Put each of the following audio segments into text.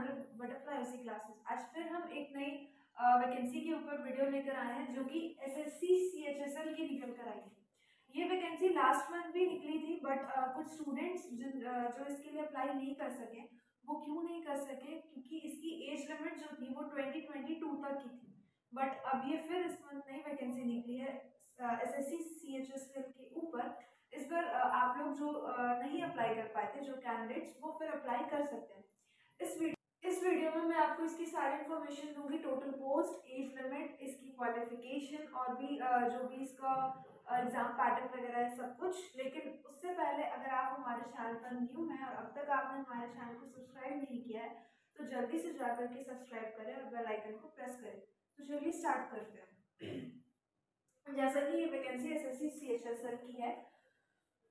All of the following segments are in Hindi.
चैनल बटरफ्लाई ऐसी क्लासेस। आज फिर हम एक नई वैकेंसी के ऊपर वीडियो लेकर आए हैं जो कि एसएससी सीएचएसएल की निकल कर आई है। ये वैकेंसी लास्ट मंथ भी निकली थी, बट कुछ स्टूडेंट्स जो इसके लिए अप्लाई नहीं कर सके। वो क्यों नहीं कर सके? क्योंकि इसकी एज लिमिट जो थी वो 2022 तक की थी। बट अब ये फिर इस मंथ नई वैकेंसी निकली है एसएससी सीएचएसएल के ऊपर। इस पर आप लोग जो नहीं अप्लाई कर पाए थे, जो कैंडिडेट्स, वो फिर अप्लाई कर सकते हैं। इस वीडियो में मैं आपको इसकी सारी इन्फॉर्मेशन दूंगी, टोटल पोस्ट, एज लिमिट, इसकी क्वालिफिकेशन और भी जो भी इसका एग्जाम पैटर्न वगैरह है, सब कुछ। लेकिन उससे पहले अगर आप हमारे चैनल पर न्यू हैं और अब तक आपने हमारे चैनल को सब्सक्राइब नहीं किया है तो जल्दी से जाकर के सब्सक्राइब करें और बेल आइकन को प्रेस करें। तो चलिए स्टार्ट करते हैं। जैसा कि ये वैकेंसी एसएससी सीएचएसएल की है,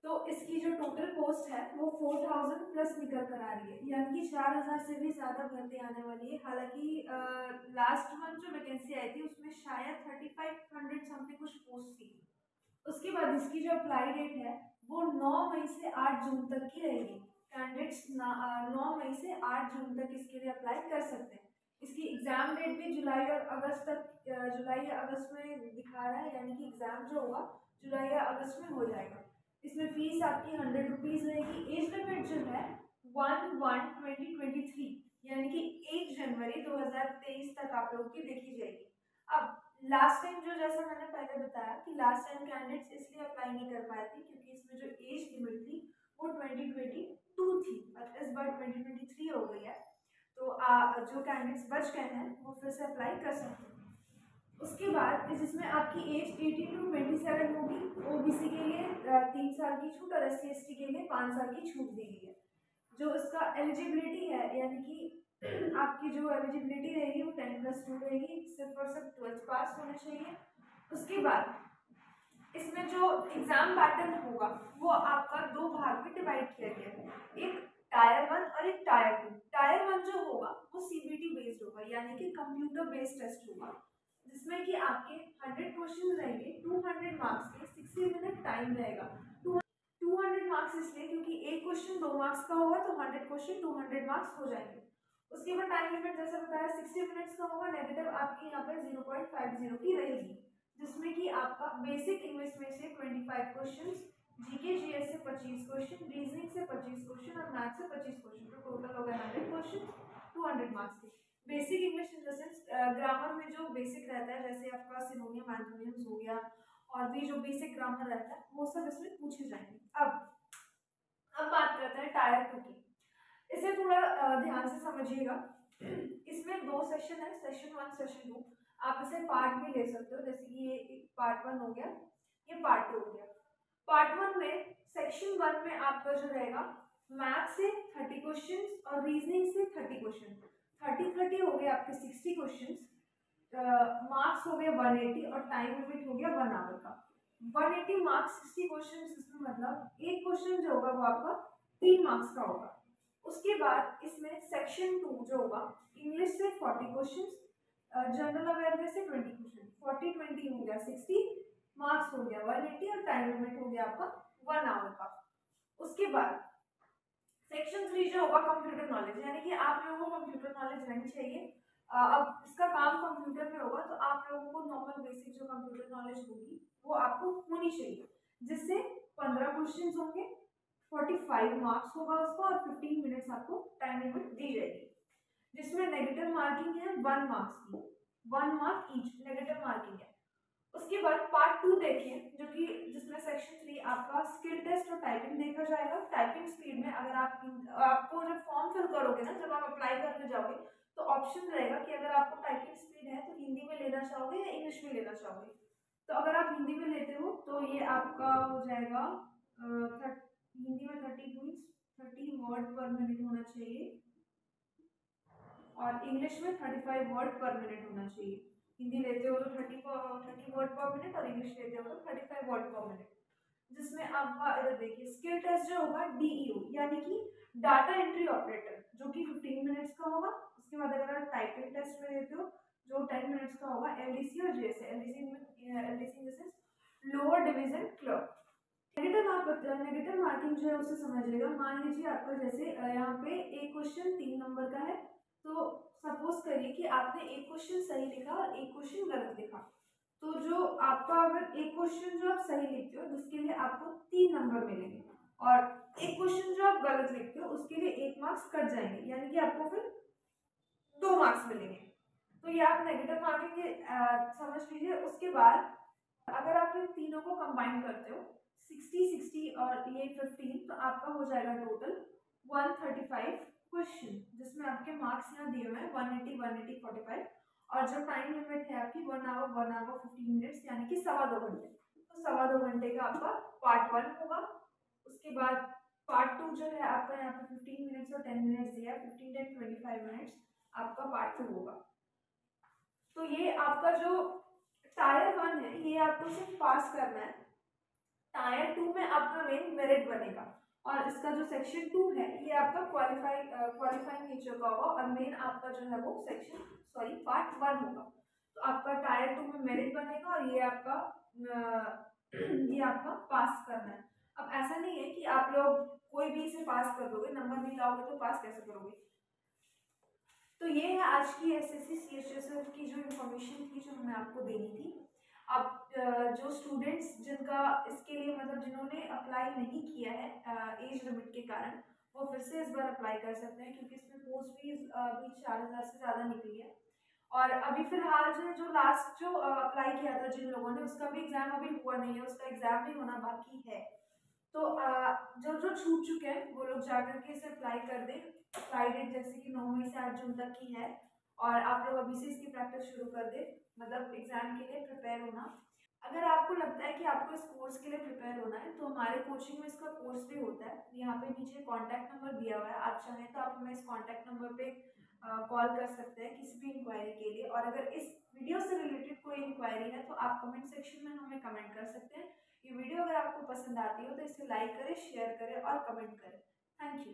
तो इसकी जो टोटल पोस्ट है वो 4000 प्लस निकल कर आ रही है, यानी कि 4000 से भी ज़्यादा भर्ती आने वाली है। हालांकि लास्ट मंथ जो वैकेंसी आई थी उसमें शायद 3500 समथिंग कुछ पोस्ट थी। उसके बाद इसकी जो अप्लाई डेट है वो 9 मई से 8 जून तक की रहेगी। कैंडिडेट्स 9 मई से 8 जून तक इसके लिए अप्लाई कर सकते हैं। इसकी एग्जाम डेट भी जुलाई और अगस्त तक, जुलाई या अगस्त में दिखा रहा है, यानी कि एग्जाम जो होगा जुलाई या अगस्त में हो जाएगा। इसमें फीस आपकी 100 रुपीज़ रहेगी। एज लिमिट जो है 1/1/2023 यानी कि 1 जनवरी 2023 तक आप लोगों की देखी जाएगी। अब लास्ट टाइम जो, जैसा मैंने पहले बताया कि लास्ट टाइम कैंडिडेट्स इसलिए अप्लाई नहीं कर पाए थे क्योंकि इसमें जो एज लिमिट थी वो 2022 थी, बट इस बार 2023 हो गई है। तो जो कैंडिडेट्स बच गए हैं वो फिर से अप्लाई कर सकते हैं। उसके बाद जिसमें आपकी एज 18 to 27 होगी, ओबीसी के लिए 3 साल की छूट और SC ST के लिए 5 साल की छूट दी गई है। जो इसका एलिजिबिलिटी है, यानी कि आपकी जो एलिजिबिलिटी रहेगी वो 10+2 रहेगी, सिर्फ और सिर्फ 12th पास होना चाहिए। उसके बाद इसमें जो एग्जाम पैटर्न होगा वो आपका 2 भाग में डिवाइड किया गया है, एक टायर 1 और एक टायर 2। टायर 1 जो होगा वो सीबीटी बेस्ड होगा, यानी कि कंप्यूटर बेस्ड टेस्ट होगा, जिसमें कि आपके 100 क्वेश्चन रहेंगे 200 मार्क्स के, 60 मिनट टाइम रहेगा। 200 मार्क्स इसलिए क्योंकि एक क्वेश्चन 2 मार्क्स का होगा तो 100 क्वेश्चन 200 मार्क्स हो जाएंगे। उसके बाद टाइम लिमिट जैसा बताया 60 मिनट्स का होगा। नेगेटिव आपकी यहाँ पर 0.50 की रहेगी, जिसमें कि आपका बेसिक इंग्लिश में से 25 क्वेश्चन, जीके जीएस से 25 क्वेश्चन, रीजनिंग से 25 क्वेश्चन और मैथ से 25 क्वेश्चन, तो टोटल हो गया 100 क्वेश्चन 200 मार्क्स के। Basic English in the sense grammar में जो बेसिक रहता है, जैसे आपका सिनोनियम एंटोनिम्स हो गया और भी जो बेसिक ग्रामर रहता है वो सब इसमें पूछे जाएंगे। अब बात करते हैं टायर 2 की। इसे थोड़ा ध्यान से समझिएगा। इसमें 2 सेशन है, सेशन 1 सेशन 2। आप इसे पार्ट भी ले सकते हो, जैसे कि ये एक पार्ट 1 हो गया, ये पार्ट 2 हो गया। पार्ट 1 में सेक्शन 1 में आपका जो रहेगा मैथ से 30 क्वेश्चन और रीजनिंग से 30 क्वेश्चन, 30 हो गए आपके 60 क्वेश्चन, मार्क्स हो गए 180 और टाइम लिमिट हो गया 1 आवर का। 180 मार्क्स 60 क्वेश्चन, इसमें मतलब एक क्वेश्चन जो होगा वो आपका 3 मार्क्स का होगा। उसके बाद इसमें सेक्शन 2 जो होगा इंग्लिश से 40 क्वेश्चन, जनरल अवेयरनेस से 20 क्वेश्चन, 40-20 हो गया 60, मार्क्स हो गया 180 और टाइम लिमिट हो गया आपका 1 आवर का। उसके बाद सेक्शन 3 जो होगा कंप्यूटर नॉलेज, यानी कि आप लोगों को कंप्यूटर नॉलेज रहनी चाहिए। अब इसका काम कंप्यूटर में होगा तो आप लोगों को नॉर्मल बेसिक जो कंप्यूटर नॉलेज होगी वो आपको होनी चाहिए, जिससे 15 क्वेश्चन होंगे, 45 मार्क्स होगा उसका और 15 मिनट्स आपको टाइम लिमिट दी जाएगी, जिसमें नेगेटिव मार्किंग है 1 मार्क्स की, 1 मार्क ईच नेगेटिव मार्किंग है। उसके बाद पार्ट 2 देखिए, जो कि जिसमें सेक्शन 3 आपका स्किल टेस्ट और टाइपिंग देखा जाएगा। टाइपिंग स्पीड में अगर आपको जब फॉर्म फिल करोगे ना, जब आप अप्लाई करने जाओगे तो ऑप्शन रहेगा कि अगर आपको टाइपिंग स्पीड है तो हिंदी में लेना चाहोगे या इंग्लिश में लेना चाहोगे। तो अगर आप हिंदी में लेते हो तो ये आपका हो जाएगा हिंदी में 30 वर्ड पर मिनट होना चाहिए और इंग्लिश में 35 वर्ड पर मिनट होना चाहिए। हिंदी लेते हो तो 30 वर्ड पर मिनट और इंग्लिश लेते हो तो 35 वर्ड पर मिनट। जिसमें आपका इधर देखिए स्किल टेस्ट जो होगा DEO यानी कि डाटा एंट्री ऑपरेटर, जो कि 15 मिनट्स का होगा। उसके बाद अगर आप टाइपिंग टेस्ट में लेते हो जो 10 मिनट्स का होगा, LDC और JSA। LDC जैसे lower division clerk. Negative marking जो है उसे समझिएगा। मान लीजिए आपका जैसे यहाँ पे एक क्वेश्चन 3 नंबर का है, तो सपोज करिए कि आपने एक क्वेश्चन सही लिखा और एक क्वेश्चन गलत लिखा, तो जो आपका अगर एक क्वेश्चन जो आप सही लिखते हो जिसके लिए आपको 3 नंबर मिलेंगे, और एक क्वेश्चन जो आप गलत लिखते हो उसके लिए 1 मार्क्स कट जाएंगे, यानी कि आपको फिर 2 मार्क्स मिलेंगे। तो ये आप नेगेटिव मार्किंग समझ लीजिए। उसके बाद अगर आप इन तीनों को कंबाइन करते हो 60 और ये 15, तो आपका हो जाएगा टोटल 135 क्वेश्चन, जिसमें आपके मार्क्स यहाँ दिए हुए हैं 180 180 45, और जो टाइम लिमिट है आपकी 1 आवर 15 मिनट्स, यानी कि 2.25 घंटे। तो 2.25 घंटे का आपका पार्ट 1 होगा। उसके बाद पार्ट 2 जो है आपका यहाँ पे 15 मिनट्स और 10 मिनट्स दिया है, 15 10 25 मिनट्स आपका पार्ट 2 होगा। तो ये आपका जो टायर 1 है ये आपको सिर्फ पास करना है, टायर 2 में आपका मेन मेरिट बनेगा, और इसका जो सेक्शन 2 है ये आपका क्वालिफाइंग नेचर का होगा, और मेन आपका जो है वो पार्ट 1 होगा। तो आपका टायर 2 में मेरिट बनेगा, और ये आपका पास करना है। अब ऐसा नहीं है कि आप लोग कोई भी इसे पास कर दोगे, नंबर नहीं लाओगे तो पास कैसे करोगे। तो ये है आज की एसएससी सीएचएसएल की जो इन्फॉर्मेशन थी जो हमें आपको देनी थी। अब जो स्टूडेंट्स जिनका इसके लिए मतलब जिन्होंने अप्लाई नहीं किया है एज लिमिट के कारण, वो फिर से इस बार अप्लाई कर सकते हैं, क्योंकि इसमें पोस्ट फीस अभी 4,000 से ज़्यादा निकली है। और अभी फिलहाल जो लास्ट जो अप्लाई किया था जिन लोगों ने, उसका भी एग्ज़ाम अभी हुआ नहीं है, उसका एग्ज़ाम भी होना बाकी है। तो जो छूट चुके हैं वो लोग जाकर के इसे अप्लाई कर दें। अप्लाई डेट जैसे कि 9 मई से 8 जून तक की है, और आप लोग अभी से इसकी प्रैक्टिस शुरू कर दें, मतलब एग्ज़ाम के लिए प्रिपेयर होना। अगर आपको लगता है कि आपको इस कोर्स के लिए प्रिपेयर होना है, तो हमारे कोचिंग में इसका कोर्स भी होता है। यहाँ पे नीचे कॉन्टैक्ट नंबर दिया हुआ है, आप चाहें तो आप हमें इस कॉन्टैक्ट नंबर पे कॉल कर सकते हैं किसी भी इंक्वायरी के लिए। और अगर इस वीडियो से रिलेटेड कोई इंक्वायरी है तो आप कमेंट सेक्शन में हमें कमेंट कर सकते हैं। ये वीडियो अगर आपको पसंद आती हो तो इसे लाइक करें, शेयर करें और कमेंट करें। Thank you.